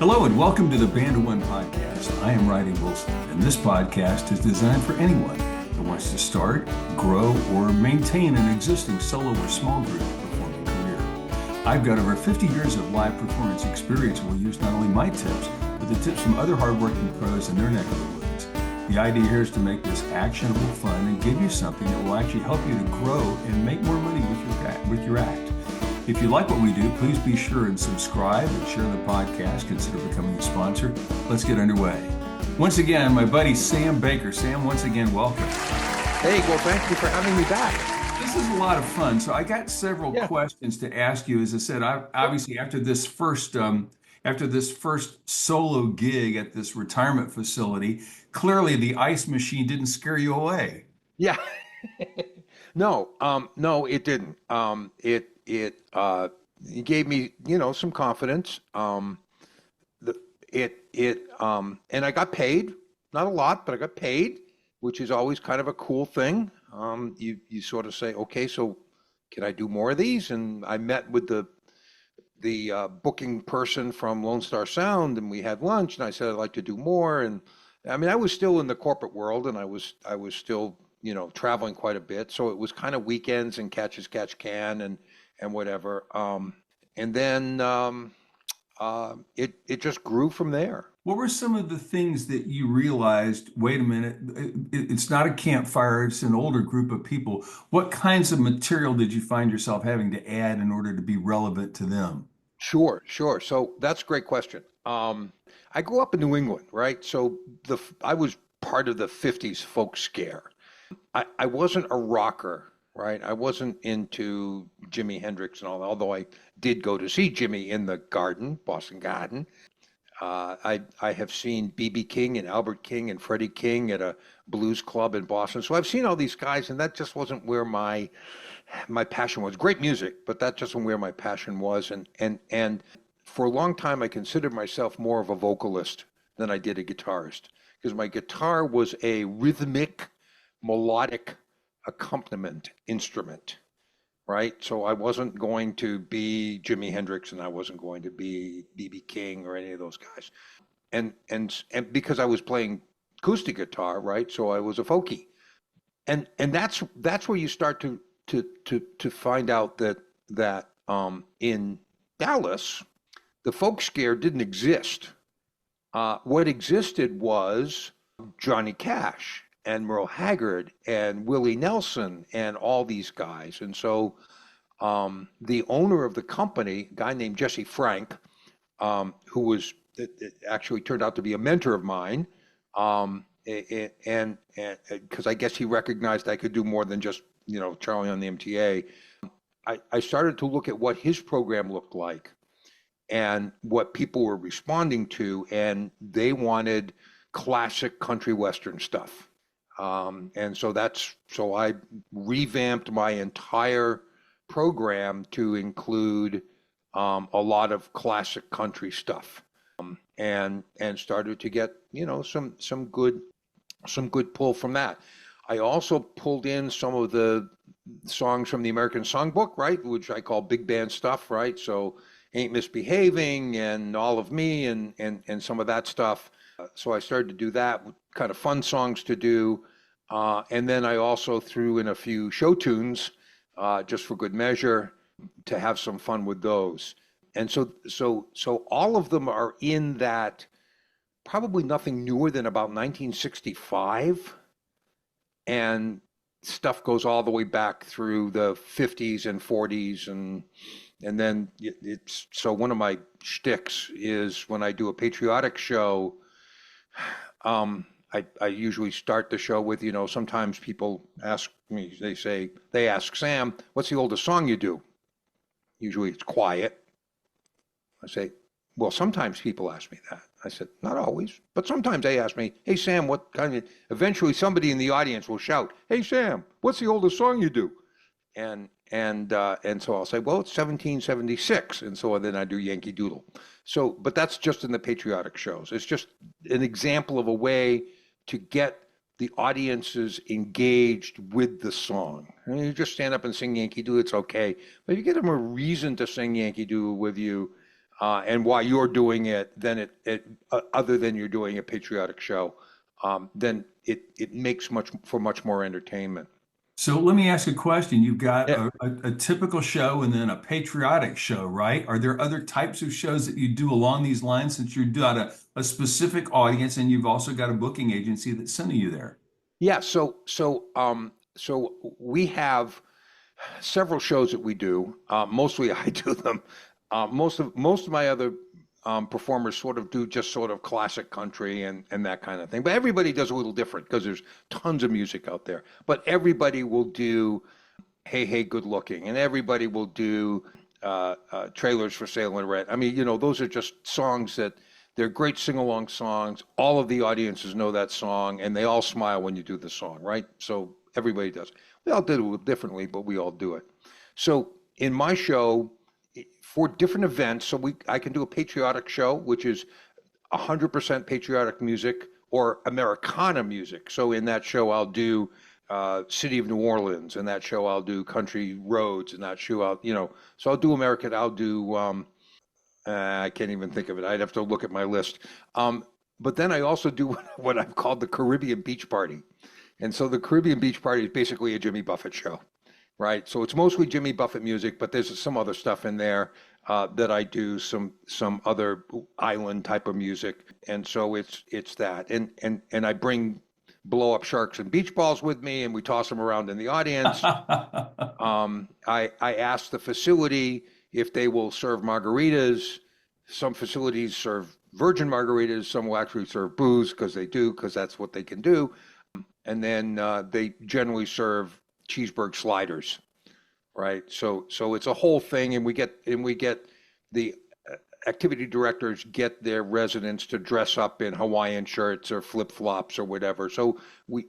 Hello and welcome to the Band of One podcast. I am Riley Wilson, and this podcast is designed for anyone who wants to start, grow, or maintain an existing solo or small group performing career. I've got over 50 years of live performance experience and will use not only my tips, but the tips from other hardworking pros in their neck of the woods. The idea here is to make this actionable, fun, and give you something that will actually help you to grow and make more money with your act. If you like what we do, please be sure and subscribe and share the podcast. Consider becoming a sponsor. Let's get underway. Once again, my buddy Sam Baker. Sam, once again, welcome. Hey, well, thank you for having me back. This is a lot of fun. So I got several questions to ask you. As I said, obviously after this first solo gig at this retirement facility, clearly the ice machine didn't scare you away. Yeah. No, it didn't. It gave me, some confidence. And I got paid, not a lot, but I got paid, which is always kind of a cool thing. You sort of say, okay, so can I do more of these? And I met with the booking person from Lone Star Sound, and we had lunch, and I said I'd like to do more. And I mean, I was still in the corporate world, and I was still, traveling quite a bit. So it was kind of weekends and catch as catch can and whatever. And then it just grew from there. What were some of the things that you realized, wait a minute, it's not a campfire, it's an older group of people. What kinds of material did you find yourself having to add in order to be relevant to them? Sure. So that's a great question. I grew up in New England, right? So I was part of the 50s folk scare. I wasn't a rocker, right? I wasn't into Jimi Hendrix and all that, although I did go to see Jimmy in the Garden, Boston Garden. I have seen B.B. King and Albert King and Freddie King at a blues club in Boston. So I've seen all these guys, and that just wasn't where my passion was. Great music, but that just wasn't where my passion was. And for a long time, I considered myself more of a vocalist than I did a guitarist, because my guitar was a rhythmic, melodic accompaniment instrument, right? So I wasn't going to be Jimi Hendrix, and I wasn't going to be B.B. King or any of those guys. And because I was playing acoustic guitar, right? So I was a folkie. And that's where you start to find out that in Dallas, the folk scare didn't exist. What existed was Johnny Cash and Merle Haggard and Willie Nelson and all these guys. And so the owner of the company, a guy named Jesse Frank, who was it actually turned out to be a mentor of mine, and because I guess he recognized I could do more than just Charlie on the MTA. I started to look at what his program looked like and what people were responding to, and they wanted classic country western stuff. And so I revamped my entire program to include a lot of classic country stuff, and started to get some good pull from that. I also pulled in some of the songs from the American Songbook, right, which I call big band stuff, right? So Ain't Misbehaving and All of Me and some of that stuff. So I started to do that, kind of fun songs to do. And then I also threw in a few show tunes just for good measure to have some fun with those. And so all of them are in that, probably nothing newer than about 1965. And stuff goes all the way back through the 50s and 40s. And then it's, so one of my shticks is when I do a patriotic show, I usually start the show with, sometimes people ask me, they ask Sam, what's the oldest song you do? Usually it's Quiet. I say, well, sometimes people ask me that. I said, not always, but sometimes they ask me, hey, Sam, what kind of, eventually somebody in the audience will shout, hey, Sam, what's the oldest song you do? And so I'll say, well, it's 1776. And so then I do Yankee Doodle. So, but that's just in the patriotic shows. It's just an example of a way to get the audiences engaged with the song. I mean, you just stand up and sing Yankee Doodle, it's okay. But if you get them a reason to sing Yankee Doodle with you, and why you're doing it, then other than you're doing a patriotic show, then it makes much more entertainment. So let me ask a question. You've got Yeah. a typical show and then a patriotic show, right? Are there other types of shows that you do along these lines since you've got a specific audience and you've also got a booking agency that's sending you there? Yeah, so we have several shows that we do. Mostly I do them. Most of my other performers sort of do just sort of classic country and that kind of thing. But everybody does a little different because there's tons of music out there. But everybody will do Hey Hey Good Looking, and everybody will do Trailers for Sale and Rent. I mean, those are just songs that they're great sing-along songs. All of the audiences know that song, and they all smile when you do the song, right? So everybody does. We all do it a little differently, but we all do it. So in my show, for different events, I can do a patriotic show, which is 100% patriotic music or Americana music. So in that show, I'll do City of New Orleans. In that show, I'll do Country Roads. In that show, so I'll do American. I'll do I can't even think of it. I'd have to look at my list. But then I also do what I've called the Caribbean Beach Party. And so the Caribbean Beach Party is basically a Jimmy Buffett show, right? So it's mostly Jimmy Buffett music, but there's some other stuff in there that I do, some other island type of music. And so it's that. And I bring blow up sharks and beach balls with me, and we toss them around in the audience. I ask the facility if they will serve margaritas. Some facilities serve virgin margaritas. Some will actually serve booze because that's what they can do. And then they generally serve cheeseburger sliders, right? So it's a whole thing, and we get the activity directors get their residents to dress up in Hawaiian shirts or flip-flops or whatever. So we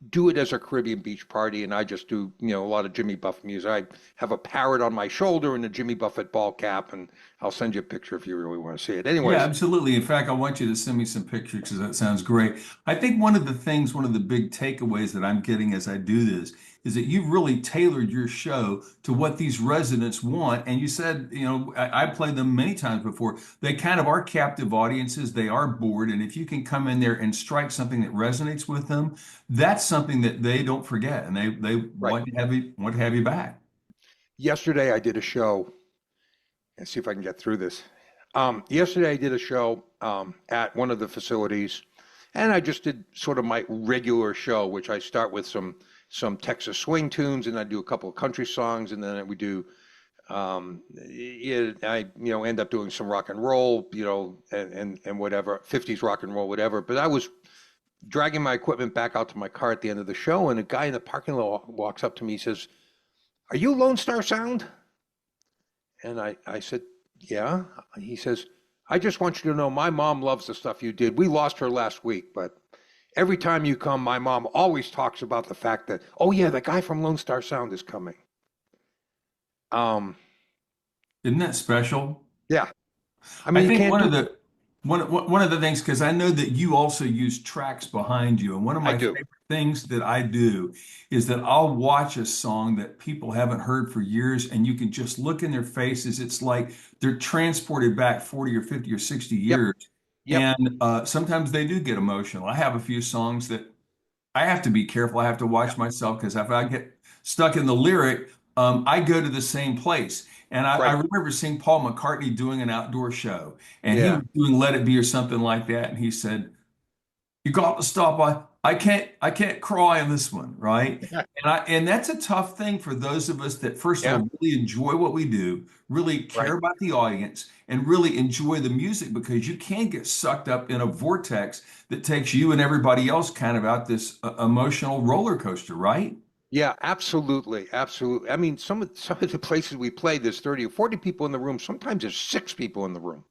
do it as a Caribbean beach party, and I just do a lot of Jimmy Buffett music. I have a parrot on my shoulder and a Jimmy Buffett ball cap, and I'll send you a picture if you really want to see it. Yeah, Anyways, absolutely. In fact, I want you to send me some pictures because that sounds great. I think one of the big takeaways that I'm getting as I do this is that you've really tailored your show to what these residents want. And you said, I played them many times before. They kind of are captive audiences. They are bored. And if you can come in there and strike something that resonates with them, that's something that they don't forget. And they right. want to have you back. Yesterday I did a show. Let's see if I can get through this. Yesterday I did a show at one of the facilities, and I just did sort of my regular show, which I start with some Texas swing tunes, and I do a couple of country songs, and then we do I end up doing some rock and roll, and whatever, 50s rock and roll, whatever. But I was dragging my equipment back out to my car at the end of the show, and a guy in the parking lot walks up to me. He says, "Are you Lone Star Sound?" And I said, "Yeah." He says, "I just want you to know my mom loves the stuff you did. We lost her last week, but every time you come, my mom always talks about the fact that, oh yeah, the guy from Lone Star Sound is coming." Isn't that special? Yeah. I I mean, you think can't do. one of the things, because I know that you also use tracks behind you, and one of I my do. favorite things that I do is that I'll watch a song that people haven't heard for years, and you can just look in their faces. It's like they're transported back 40 or 50 or 60 Yep. years, Yep. and sometimes they do get emotional. I have a few songs that I have to be careful. I have to watch Yep. myself because if I get stuck in the lyric, I go to the same place. And I Right. remember seeing Paul McCartney doing an outdoor show, and he Yeah. was doing "Let It Be" or something like that. And he said, "You got to stop. I can't cry in this one, right?" And that's a tough thing for those of us that, first of Yeah. all, really enjoy what we do, really Right. care about the audience, and really enjoy the music because you can get sucked up in a vortex that takes you and everybody else kind of out this emotional roller coaster, right? Yeah, absolutely. Absolutely. I mean, some of the places we play, there's 30 or 40 people in the room. Sometimes there's 6 people in the room.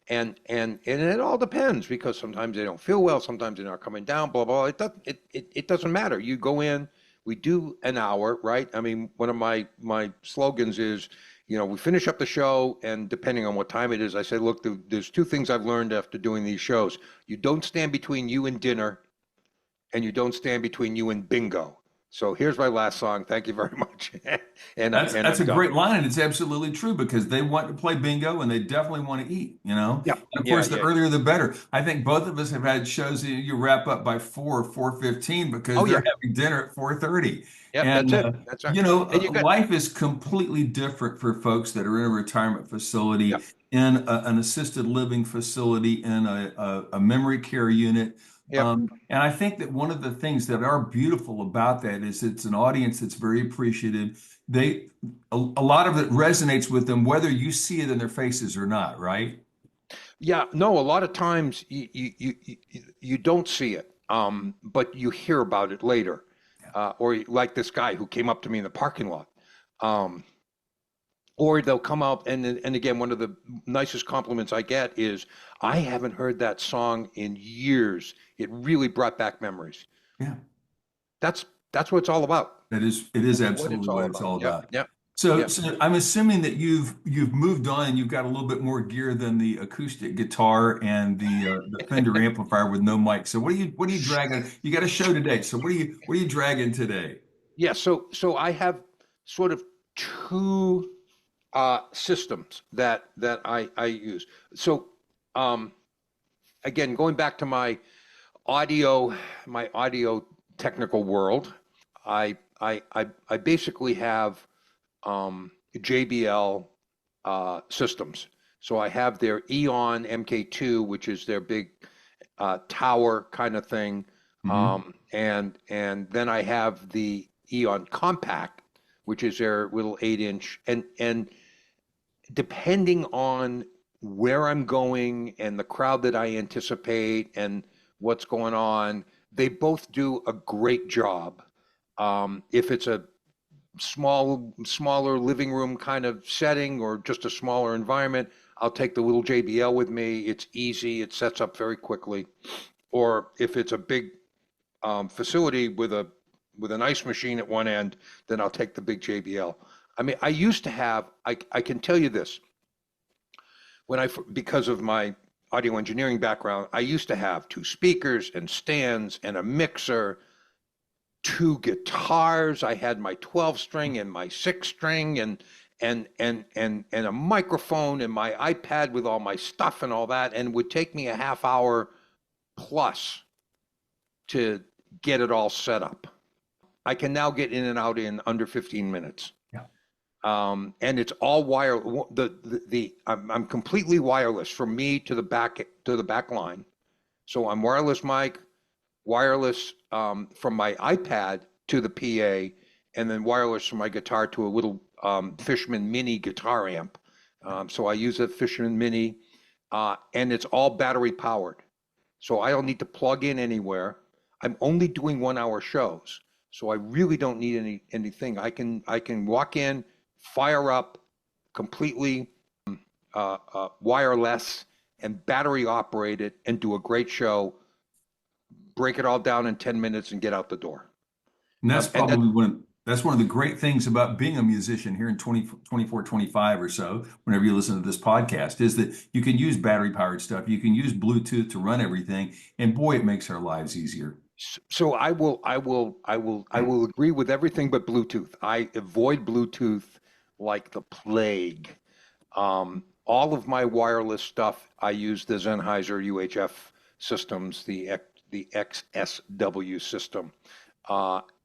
And it all depends because sometimes they don't feel well, sometimes they're not coming down, blah blah. It doesn't matter. You go in, we do an hour, right? I mean, one of my slogans is, we finish up the show, and depending on what time it is, I say, look, there's 2 things I've learned after doing these shows. You don't stand between you and dinner, and you don't stand between you and bingo. So here's my last song. Thank you very much. And That's I'm a done. great line, and it's absolutely true because they want to play bingo and they definitely want to eat, you know. Yeah. And of Yeah. course, the Yeah. earlier the better. I think both of us have had shows that you wrap up by 4:15 because Oh they're yeah. having dinner at 4:30. Yep. That's And it. That's it. And you got. life is completely different for folks that are in a retirement facility, Yep. in an assisted living facility, in a memory care unit. Yep. And I think that one of the things that are beautiful about that is it's an audience that's very appreciative. A lot of it resonates with them, whether you see it in their faces or not, right? Yeah. No. A lot of times you don't see it, but you hear about it later, or like this guy who came up to me in the parking lot. Um, or they'll come up and again, one of the nicest compliments I get is, I haven't heard that song in years. It really brought back memories. Yeah, That's that's what it's all about. it is That's what it's absolutely all what it's about. all Yep, about. yep, So, yep. so I'm assuming that you've moved on and you've got a little bit more gear than the acoustic guitar and the Fender amplifier with no mic. So what are you dragging? You got a show today. So what are you dragging today? Yeah, so I have sort of two systems that I use. So um, again, going back to my audio technical world, I basically have JBL systems. So I have their Eon MK2, which is their big tower kind of thing, Hmm. and then I have the Eon Compact, which is their little 8-inch, and depending on where I'm going and the crowd that I anticipate and what's going on, they both do a great job. If it's a smaller living room kind of setting or just a smaller environment, I'll take the little JBL with me. It's easy. It sets up very quickly. Or if it's a big facility with an ice machine at one end, then I'll take the big JBL. I mean, I used to have. I can tell you this, because of my audio engineering background, I used to have two speakers and stands and a mixer, two guitars. I had my 12 string and my 6 string and a microphone and my iPad with all my stuff and all that, and it would take me a half hour plus to get it all set up. I can now get in and out in under 15 minutes. Yeah. And it's all wire. I'm completely wireless from me to the back line. So I'm wireless mic, wireless from my iPad to the PA, and then wireless from my guitar to a little Fishman Mini guitar amp. So I use a Fishman Mini, and it's all battery powered. So I don't need to plug in anywhere. I'm only doing 1 hour shows, so I really don't need anything. I can walk in, fire up, completely wireless and battery operated, and do a great show. Break it all down in 10 minutes and get out the door. And that's And that probably that's one of the great things about being a musician here in 24, 25 or so, whenever you listen to this podcast, is that you can use battery powered stuff. You can use Bluetooth to run everything. And boy, it makes our lives easier. so I will agree with everything but Bluetooth. I avoid Bluetooth like the plague. All of my wireless stuff, I use the Sennheiser UHF systems, the XSW system.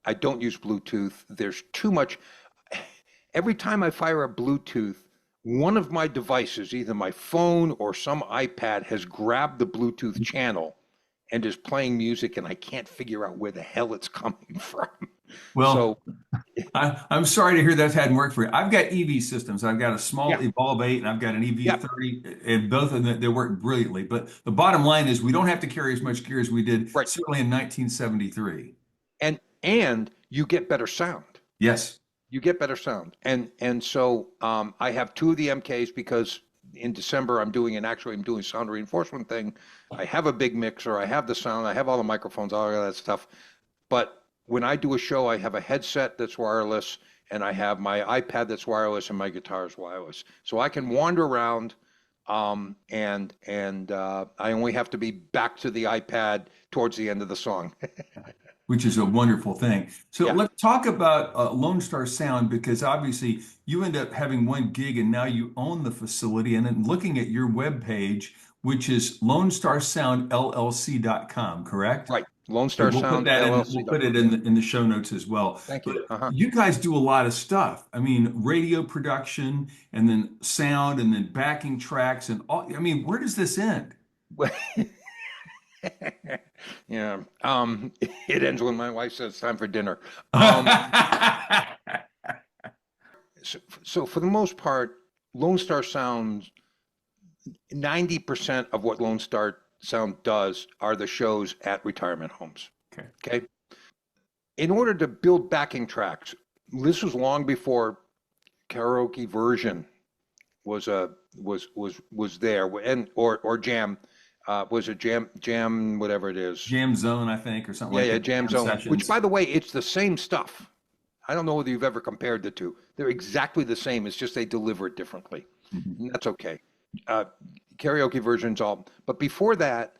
I don't use Bluetooth. There's too much. Every time I fire up Bluetooth, one of my devices, either my phone or some iPad, has grabbed the Bluetooth channel and is playing music, and I can't figure out where the hell it's coming from. Well, So, I'm sorry to hear that hadn't worked for you. I've got EV systems. I've got a small yeah, Evolve 8 and I've got an yeah, EV30, and both of them they work brilliantly. But the bottom line is we don't have to carry as much gear as we did right. certainly in 1973. And you get better sound. Yes. You get better sound. And so I have two of the MKs because in December I'm doing sound reinforcement thing. I have a big mixer, I have the sound, I have all the microphones, all of that stuff. But when I do a show, I have a headset that's wireless, and I have my iPad that's wireless, and my guitar is wireless. So I can wander around, and I only have to be back to the iPad towards the end of the song. which is a wonderful thing. So Yeah, let's talk about Lone Star Sound because obviously you end up having one gig and now you own the facility. And then looking at your webpage, which is LoneStarSoundLLC.com, correct? right. Lone Okay, Star Sound we'll put LLC.com. it in the show notes as well. Thank you. But you guys do a lot of stuff. I mean, radio production and then sound and then backing tracks and all. I mean, where does this end? Yeah. It ends when my wife says it's time for dinner. Um, so for the most part, Lone Star Sound, 90% of what Lone Star Sound does are the shows at retirement homes. Okay. Okay. In order to build backing tracks, this was long before karaoke version was there, and or jam, was it jam whatever it is. Jam Zone, I think, or something Yeah, like yeah, that. Jam Jam Zone, which Sessions. by the way, it's the same stuff. I don't know whether you've ever compared the two. They're exactly the same. It's just they deliver it differently. Mhm. And that's okay. Uh, Karaoke versions all, but before that,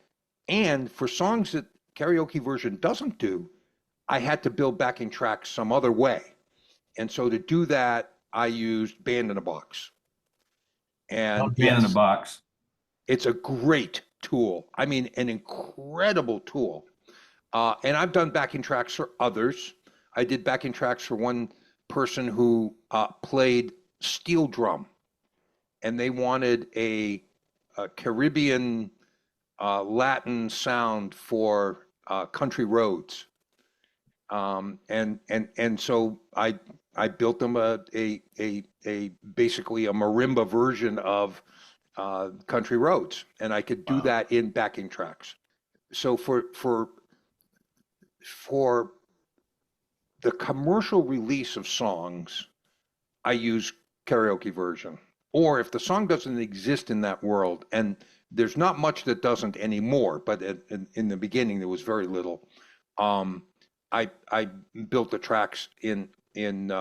and for songs that karaoke version doesn't do, I had to build backing tracks some other way. And so to do that, I used Band in a Box. Oh, And Man in a yes, Box. it's a great tool. I mean, an incredible tool. And I've done backing tracks for others. I did backing tracks for one person who played steel drum, and they wanted a Caribbean Latin sound for country roads. And so I built them a basically a marimba version of country roads, and I could do Wow. that in backing tracks. So for the commercial release of songs, I use karaoke version. Or if the song doesn't exist in that world, and there's not much that doesn't anymore, but in the beginning there was very little. Um, I built the tracks in Band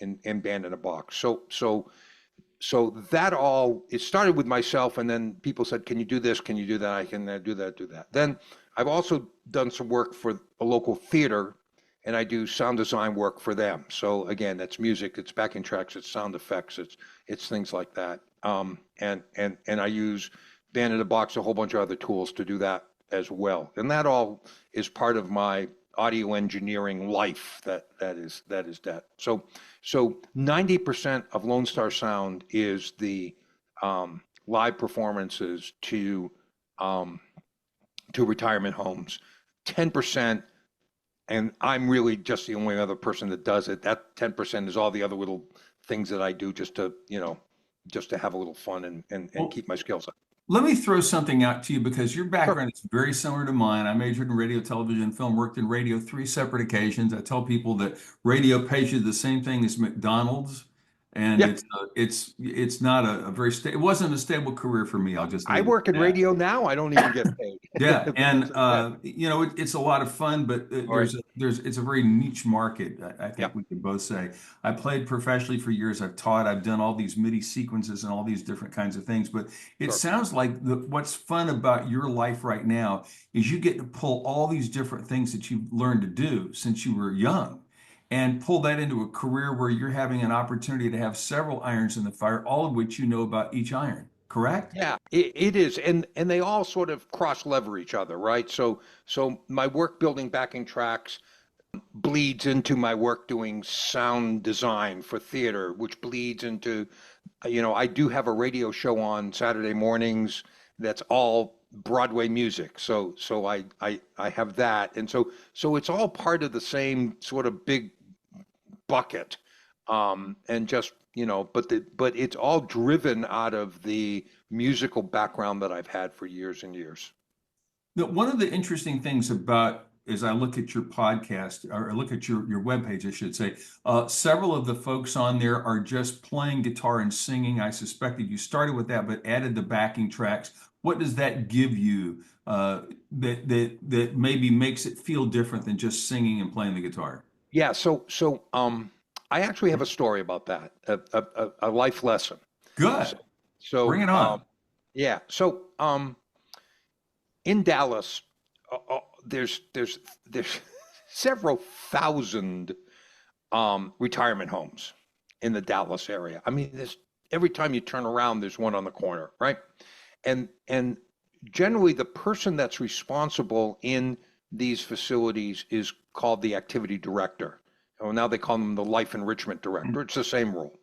in a Box. So that all it started with myself, and then people said, "Can you do this? Can you do that? I can do that, do that." Then I've also done some work for a local theater, and I do sound design work for them. So again, that's music, it's backing tracks, it's sound effects, it's things like that. And I use Band in a Box, a whole bunch of other tools to do that as well. And that all is part of my audio engineering life. That. So 90% of Lone Star Sound is the live performances um, to retirement homes. 10%, and I'm really just the only other person that does it. That 10% is all the other little things that I do just to, just to have a little fun and Well, keep my skills up. let me throw something out to you because your Sure. background is very similar to mine. I majored in radio, television, film, worked in radio three separate occasions. I tell people that radio pays you the same thing as McDonald's, and Yeah. it's not a very it wasn't a stable career for me. I'll just I leave it work in at radio now. I don't even get paid. yeah, But and that's okay. it's a lot of fun, but All right. there's it's a very niche market. I Yeah. think we can both say. I played professionally for years. I've taught. I've done all these MIDI sequences and all these different kinds of things. But it Sure. sounds like what's fun about your life right now is you get to pull all these different things that you've learned to do since you were young, and pull that into a career where you're having an opportunity to have several irons in the fire, all of which you know about each iron. Correct? Yeah, it is, and they all sort of cross lever each other, right? So my work building backing tracks bleeds into my work doing sound design for theater, which bleeds into, I do have a radio show on Saturday mornings that's all Broadway music. So I have that, and so it's all part of the same sort of big bucket, and just but it's all driven out of the musical background that I've had for years and years. Now, one of the interesting things about as I look at your podcast or look at your webpage, I should say, several of the folks on there are just playing guitar and singing. I suspected you started with that, but added the backing tracks. What does that give you that maybe makes it feel different than just singing and playing the guitar? Yeah, so I actually have a story about that, a life lesson. So Good. Bring so it on. yeah, in Dallas, there's several thousand retirement homes in the Dallas area. I mean, there's every time you turn around, there's one on the corner, right? And generally, the person that's responsible in these facilities is called the activity director. Well, now they call them the life enrichment director. It's the same rule.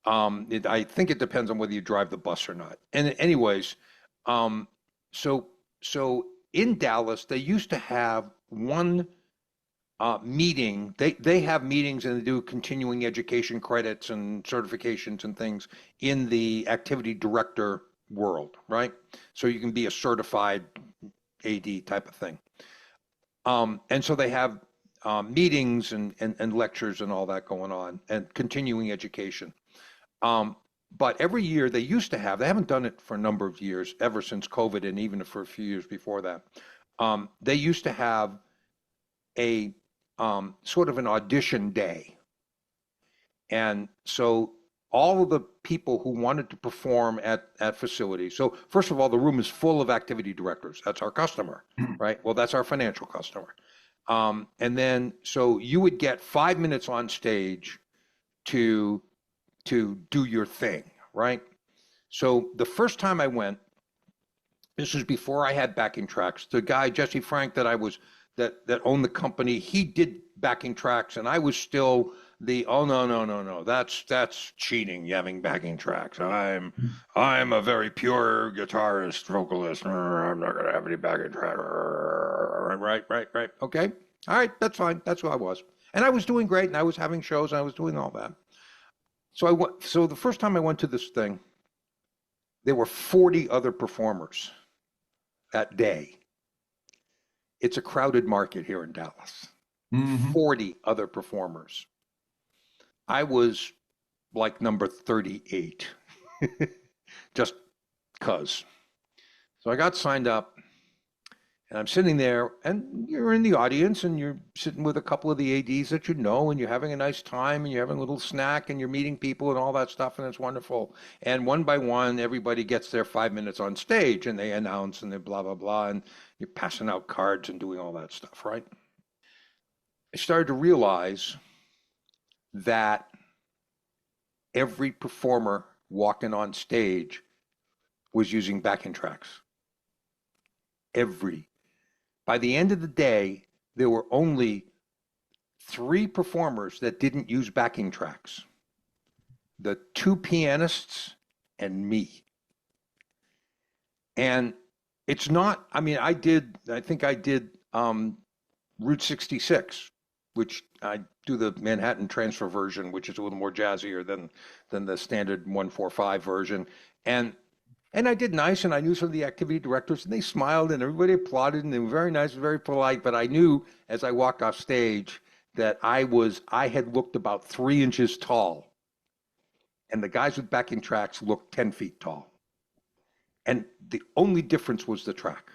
I think it depends on whether you drive the bus or not. And anyways, um, so so in Dallas, they used to have one meeting. They have meetings and they do continuing education credits and certifications and things in the activity director world, right? So you can be a certified AD type of thing. And so they have meetings and lectures and all that going on and continuing education. Um, but every year they used to have, they haven't done it for a number of years, ever since COVID and even for a few years before that. They used to have a sort of an audition day. And so all of the people who wanted to perform at facilities. So first of all, the room is full of activity directors. That's our customer, right? Well, that's our financial customer. And then so you would get 5 minutes on stage to do your thing, right? So the first time I went, this was before I had backing tracks. The guy Jesse Frank that owned the company, he did backing tracks, and I was still the oh no, that's cheating, having backing tracks. I'm a very pure guitarist, vocalist. I'm not gonna have any backing track. Right. Okay, all right, that's fine. That's who I was, and I was doing great, and I was having shows, and I was doing all that. So I went. So the first time I went to this thing, there were 40 other performers that day. It's a crowded market here in Dallas. Mm-hmm. 40 other performers. I was like number 38, just cuz. So I got signed up and I'm sitting there and you're in the audience and you're sitting with a couple of the ADs that you know and you're having a nice time and you're having a little snack and you're meeting people and all that stuff and it's wonderful. And one by one, everybody gets their 5 minutes on stage and they announce and they blah, blah, blah. And you're passing out cards and doing all that stuff, right? I started to realize that every performer walking on stage was using backing tracks. By the end of the day, there were only 3 performers that didn't use backing tracks. The 2 pianists and me. And it's not, I mean, I think I did Route 66, which I do the Manhattan transfer version, which is a little more jazzier than the standard 145 version. And I did nice, and I knew some of the activity directors, and they smiled, and everybody applauded, and they were very nice, very polite. But I knew as I walked off stage that I had looked about 3 inches tall, and the guys with backing tracks looked 10 feet tall. And the only difference was the track.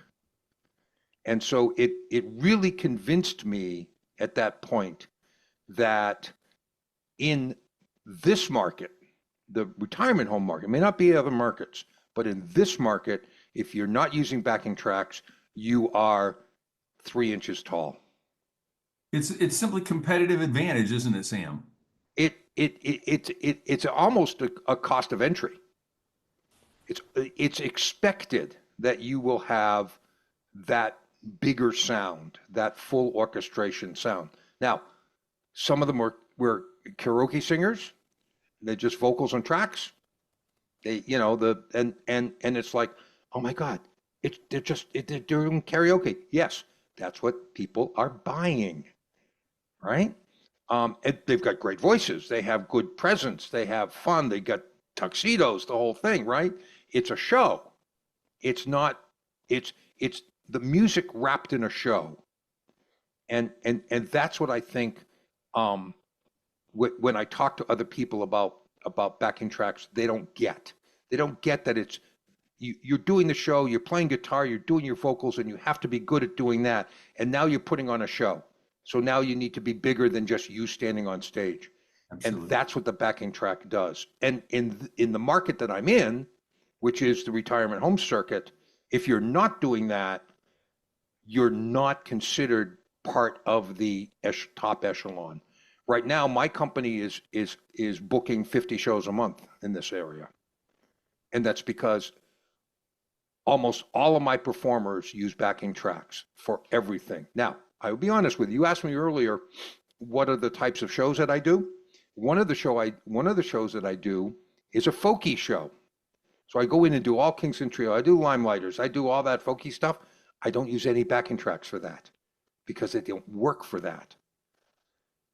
And so it really convinced me at that point that in this market, the retirement home market, may not be other markets, but in this market, if you're not using backing tracks, you are 3 inches tall. It's simply competitive advantage, isn't it, Sam? It's almost a cost of entry. It's expected that you will have that bigger sound, that full orchestration sound. Now, some of them were karaoke singers. They're just vocals and tracks. They, and it's like, oh my God, they're doing karaoke. Yes, that's what people are buying, right? And they've got great voices. They have good presence. They have fun. They got tuxedos, the whole thing, right? It's a show. It's not. It's the music wrapped in a show, and that's what I think. When I talk to other people about backing tracks, they don't get. They don't get that it's you're doing the show, you're playing guitar, you're doing your vocals, and you have to be good at doing that. And now you're putting on a show. So now you need to be bigger than just you standing on stage. Absolutely. And that's what the backing track does. And in the market that I'm in, which is the retirement home circuit, if you're not doing that, you're not considered part of the top echelon. Right now, my company is booking 50 shows a month in this area, and that's because almost all of my performers use backing tracks for everything. Now, I will be honest with you. You asked me earlier, what are the types of shows that I do? One of the shows that I do is a folky show. So I go in and do all Kingston Trio. I do Limelighters. I do all that folky stuff. I don't use any backing tracks for that because it don't work for that,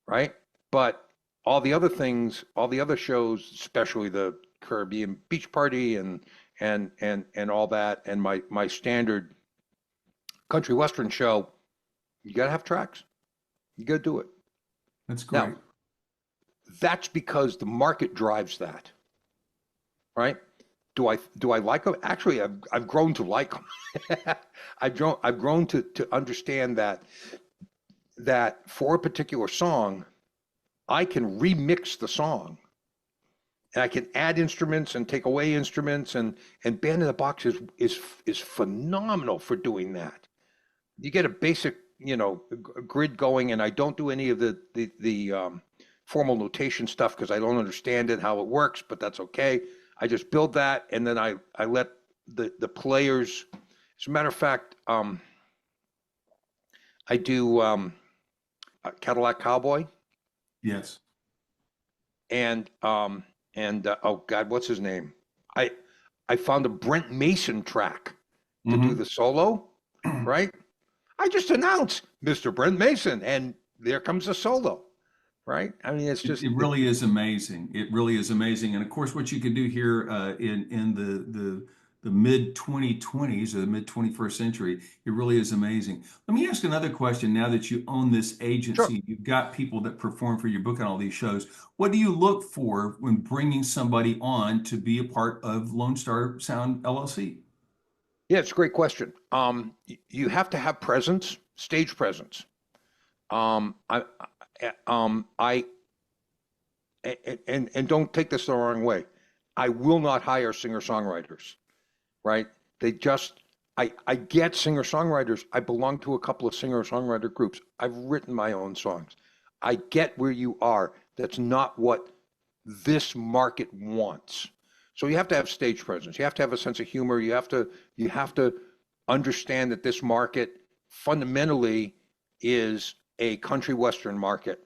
right? But all the other things, all the other shows, especially the Caribbean Beach Party and all that, and my standard country western show, you gotta have tracks. You gotta do it. That's Now, great. that's because the market drives that, right? Do I like them? Actually, I've grown to like them. I've grown to understand that for a particular song, I can remix the song, and I can add instruments and take away instruments, and Band in the Box is phenomenal for doing that. You get a basic, grid going, and I don't do any of the formal notation stuff because I don't understand it, how it works, but that's okay. I just build that, and then I let the players. As a matter of fact, I do Cadillac Cowboy Yes. and oh God, what's his name? I I found a Brent Mason track to do Hmm. the solo, right? I just announced Mr. Brent Mason, and there comes the solo, right? I mean, it's just It really is amazing. It really is amazing. And of course, what you can do here in the mid 2020s or the mid 21st century, it really is amazing. Let me ask another question. Now that you own this sure. agency, you've got people that perform for your book on all these shows. What do you look for when bringing somebody on to be a part of Lone Star Sound LLC? Yeah, it's a great question. You have to have presence, stage presence. I and don't take this the wrong way. I will not hire singer-songwriters, right? They just I get singer-songwriters. I belong to a couple of singer-songwriter groups. I've written my own songs. I get where you are. That's not what this market wants. So you have to have stage presence. You have to have a sense of humor. You have to understand that this market fundamentally is a country western market,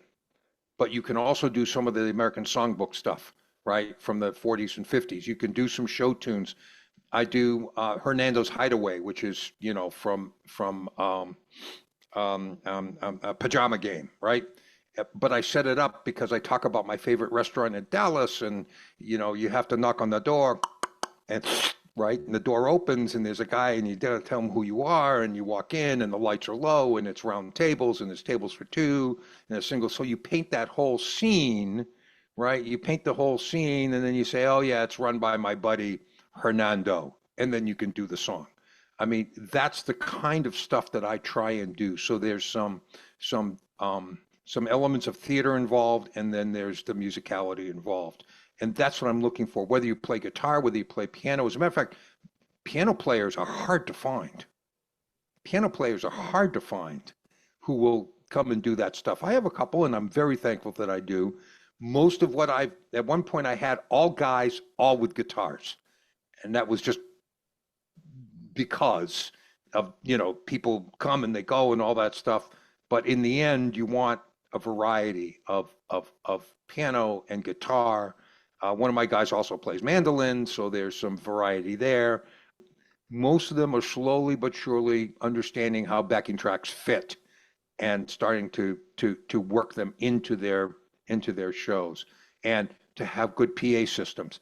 but you can also do some of the American songbook stuff, right, from the 40s and 50s. You can do some show tunes. I do Hernando's Hideaway, which is from a Pajama Game, right? But I set it up because I talk about my favorite restaurant in Dallas, and you have to knock on the door, and right, and the door opens, and there's a guy, and you gotta tell him who you are, and you walk in, and the lights are low, and it's round tables, and there's tables for two, and a single. So you paint that whole scene, right? You paint the whole scene, and then you say, oh yeah, it's run by my buddy Hernando, and then you can do the song. I mean, that's the kind of stuff that I try and do. So there's some some elements of theater involved, and then there's the musicality involved. And that's what I'm looking for, whether you play guitar, whether you play piano. As a matter of fact, piano players are hard to find. Piano players are hard to find who will come and do that stuff. I have a couple, and I'm very thankful that I do. Most of what at one point, I had all guys, all with guitars. And that was just because of, people come and they go and all that stuff. But in the end, you want a variety of piano and guitar. One of my guys also plays mandolin, so there's some variety there. Most of them are slowly but surely understanding how backing tracks fit and starting to work them into their shows, and to have good PA systems.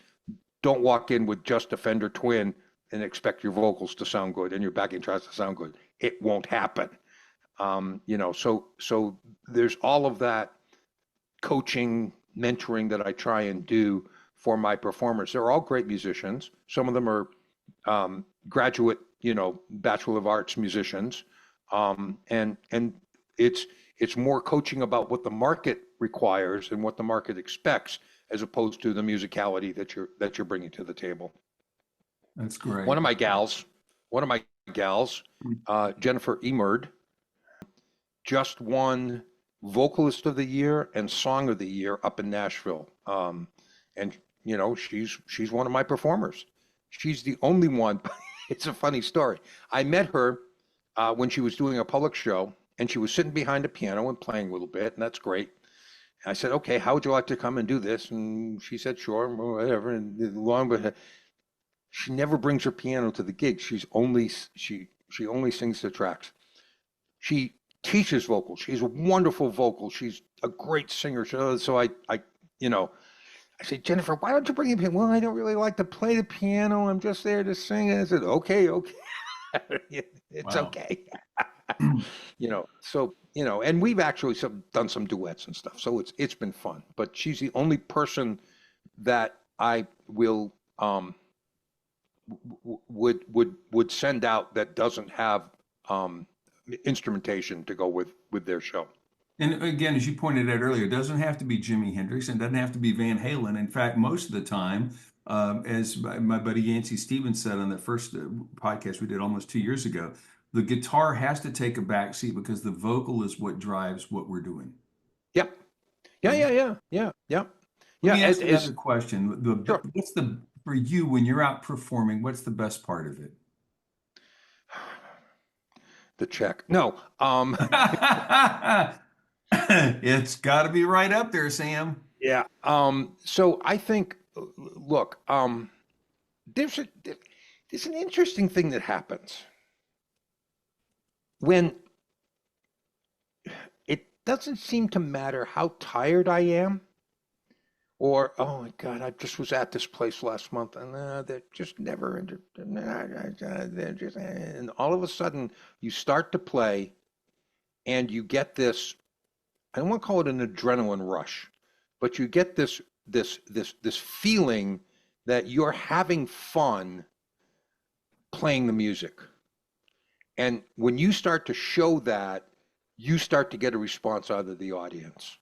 Don't walk in with just a Fender Twin and expect your vocals to sound good and your backing tracks to sound good. It won't happen. So there's all of that coaching, mentoring that I try and do for my performers. They're all great musicians. Some of them are graduate, Bachelor of Arts musicians, and it's more coaching about what the market requires and what the market expects, as opposed to the musicality that you're bringing to the table. That's One great. of my gals, one of my gals, Jennifer Emerd, just won Vocalist of the Year and Song of the Year up in Nashville. And you know, she's one of my performers. She's the only one. It's a funny story. I met her when she was doing a public show, and she was sitting behind a piano and playing a little bit, and that's great. I said, "Okay, how would you like to come and do this?" And she said, "Sure, whatever." And long, but she never brings her piano to the gig. She only sings the tracks. She teaches vocals. She's a wonderful vocal. She's a great singer. So you know, I said, "Jennifer, why don't you bring your piano?" "Well, I don't really like to play the piano. I'm just there to sing." And I said, "Okay, okay." It's Wow. okay. And we've actually done some duets and stuff. So it's been fun. But she's the only person that I will would send out that doesn't have instrumentation to go with their show. And again, as you pointed out earlier, it doesn't have to be Jimi Hendrix and it doesn't have to be Van Halen. In fact, most of the time, as my buddy Yancey Stevens said on the first podcast we did almost 2 years ago, the guitar has to take a back seat because the vocal is what drives what we're doing. Yep. Yeah. Okay. Yeah. Yeah. Yeah. Yeah. Let Yeah. me ask another As question. sure. What's for you when you're out performing, what's the best part of it? The check. No. It's got to be right up there, Sam. Yeah. So I think, look, there's a, there's an interesting thing that happens when it doesn't seem to matter how tired I am, or oh my God, I just was at this place last month and they're just never, they're just, and all of a sudden you start to play and you get this. I don't want to call it an adrenaline rush, but you get this feeling that you're having fun playing the music. And when you start to show that, you start to get a response out of the audience.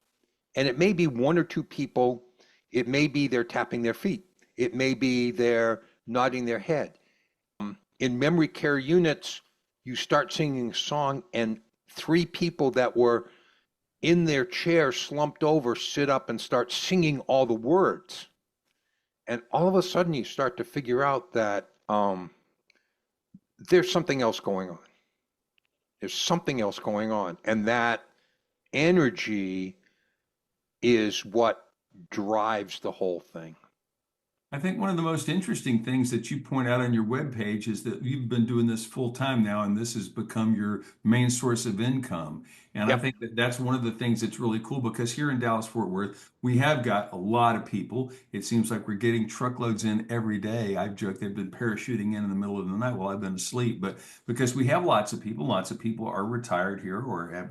And it may be one or two people, it may be they're tapping their feet, it may be they're nodding their head. In memory care units, you start singing a song and three people that were in their chair slumped over sit up and start singing all the words. And all of a sudden you start to figure out that there's something else going on. There's something else going on. And that energy is what drives the whole thing. I think one of the most interesting things that you point out on your webpage is that you've been doing this full time now, and this has become your main source of income. And I Yep. think that that's one of the things that's really cool because here in Dallas Fort Worth, we have got a lot of people. It seems like we're getting truckloads in every day. I've joked they've been parachuting in the middle of the night while I've been asleep, but because we have lots of people are retired here or have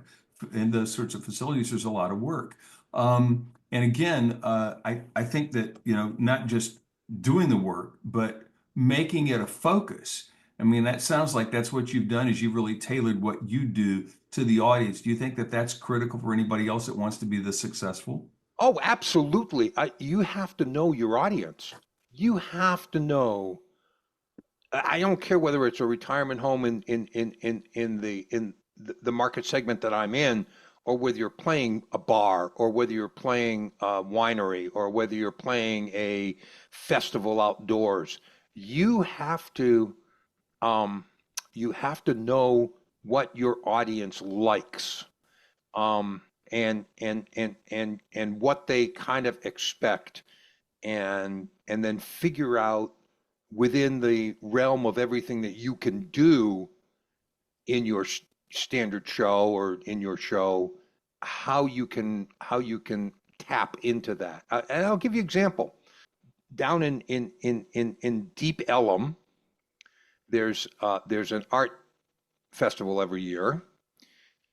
in those sorts of facilities, there's a lot of work. And again, I think that, not just doing the work, but making it a focus. I mean, that sounds like that's what you've done is you've really tailored what you do to the audience. Do you think that that's critical for anybody else that wants to be this successful? Oh, absolutely. You have to know your audience. You have to know. I don't care whether it's a retirement home in the market segment that I'm in, or whether you're playing a bar, or whether you're playing a winery, or whether you're playing a festival outdoors. You have to you have to know what your audience likes, and what they kind of expect, and then figure out within the realm of everything that you can do in your standard show or in your show, how you can tap into that. And I'll give you an example. Down in Deep Ellum, there's an art festival every year,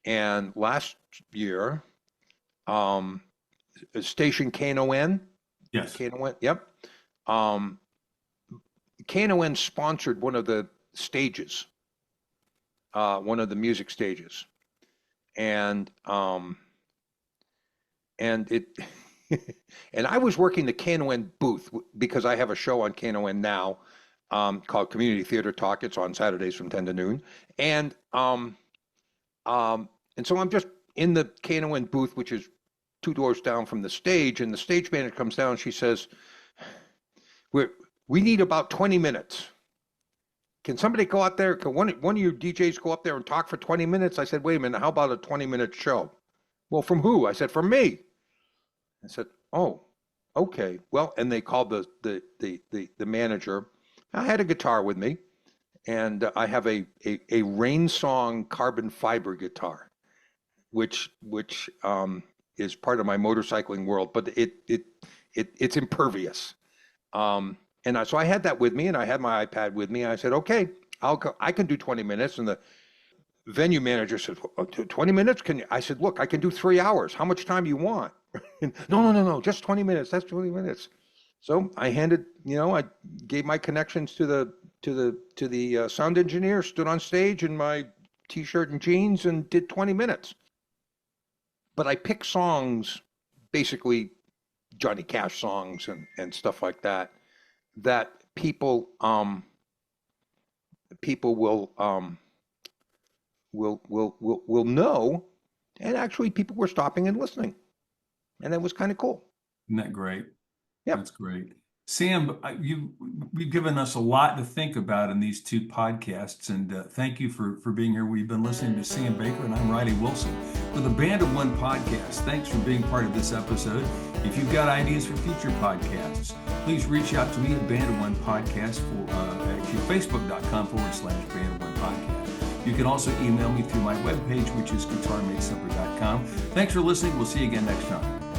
and last year, um, Station KNON, Yes. KNON, yep, um, KNON sponsored one of the stages, one of the music stages, and it and I was working the KNON booth because I have a show on KNON now, called Community Theater Talk. It's on Saturdays from 10 to noon, and And so I'm just in the K&N booth, which is 2 doors down from the stage, and the stage manager comes down. She says, we need about 20 minutes. Can somebody go out there? Can one of your DJs go up there and talk for 20 minutes? I said, wait a minute, how about a 20-minute show? Well, from who? I said, from me. I said, oh, okay. Well, and they called the manager. I had a guitar with me, and I have a Rain Song carbon fiber guitar, which is part of my motorcycling world, but it's impervious. So I had that with me, and I had my iPad with me. And I said, okay, I can do 20 minutes. And the venue manager said, 20 minutes? Can you? I said, look, I can do 3 hours. How much time do you want? No, just 20 minutes. That's 20 minutes. So I I gave my connections to the sound engineer, stood on stage in my t-shirt and jeans, and did 20 minutes. But I picked songs, basically Johnny Cash songs and stuff like that people will know, and actually people were stopping and listening, and that was kind of cool. Isn't that great? Yeah, that's great. Sam, we've given us a lot to think about in these 2 podcasts, and thank you for being here. We've been listening to Sam Baker, and I'm Riley Wilson with a Band of One podcast. Thanks for being part of this episode. If you've got ideas for future podcasts, please reach out to me at Band of One Podcast Facebook.com/Band of One Podcast. You can also email me through my webpage, which is guitarmadesimpler.com. Thanks for listening. We'll see you again next time.